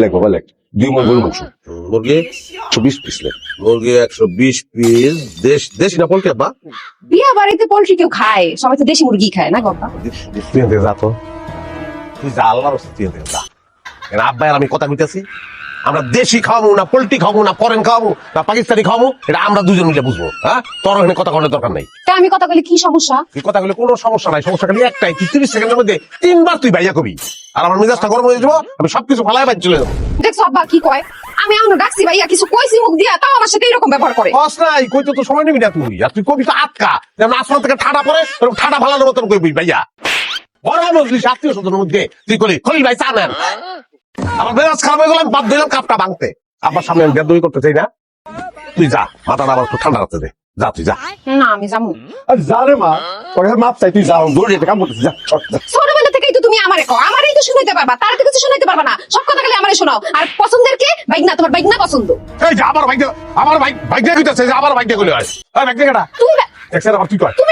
লেখ বাবা লেখ 2 মণ গরু মাংস মুরগি 120 পিস লেখ মুরগি 120 পিস দেশি না পোল্ট্রি আব্বা বিয়া বাড়িতে পোল্ট্রি কেউ খায়, সবাই তো দেশি মুরগি খায় না বাবা। তুই এখান থেকে যা তো তুই যা আল্লাহর রাস্তায় তুই এখান থেকে যা এখানে আব্বা আর আমি কথা কইতেছি আমরা দেশি খাওয়াবো না পোল্ট্রি খাওয়াবো না ফরেন খাওয়াবো না পাকিস্তানি খাওয়াবো এটা আমরা দুজন মিলে বুঝবো। হ্যাঁ তোর এখানে কথা করার দরকার নাই। তা আমি কথা বলি কি সমস্যা? তুই কথা বলে কোনো সমস্যা নাই, সমস্যা খালি একটাই, তুই 30 সেকেন্ডের মধ্যে 3 বার তুই ভাইয়া কবি আর আমার মেজাজটা গরম হয়ে যাবো, আমি সবকিছু ফালাই বাইরে চলে যাবো। দেখছো আব্বা কি কয়? আমি এমন ডাকছি ভাইয়া কিছু কইছি মুখ দিয়া, তাও আমার সাথে এরকম ব্যবহার করে। বস নাই কইতে তো সময় নিবি না তুই, আর তুই কবি তো আটকা যেমন আসমান থেকে ঠাডা পরে এরকম ঠাডা ফালানোর মতন কইবি ভাইয়া। বড় মজলিস আত্মীয় স্বজনের মধ্যে তুই কলি খলিল ভাই চা নেন, আমার মেজাজ খারাপ হয়ে গেল, আমি বাদ দিলাম কাপটা ভাঙতে। আবার সামনে আমি বেদবি করতে চাই না, তুই যা মাথাটা আবার একটু ঠান্ডা রাখতে দে, যা তুই যা। না আমি যাবো। আরে যা রে মা তোর কাছে মাপ চাই তুই যা দৌড়ে যেতে কাম করতেছিস যা চট যা। ছোটবেলা থেকেই তো তুমি আমারে কও, আমারই তো শুনাইতে পারবা, তার তো কিছু শুনাইতে পারবা না, সব কথা খালি আমারে শোনাও। আর পছন্দের কে? বাইক না, তোমার বাইক না পছন্দ। এই যে আমার বাইক কইতাছে যে আমার বাইক কইলে হয়। এই বাইক কেডা তুমি দেখছেন আবার কি কয়? তুমি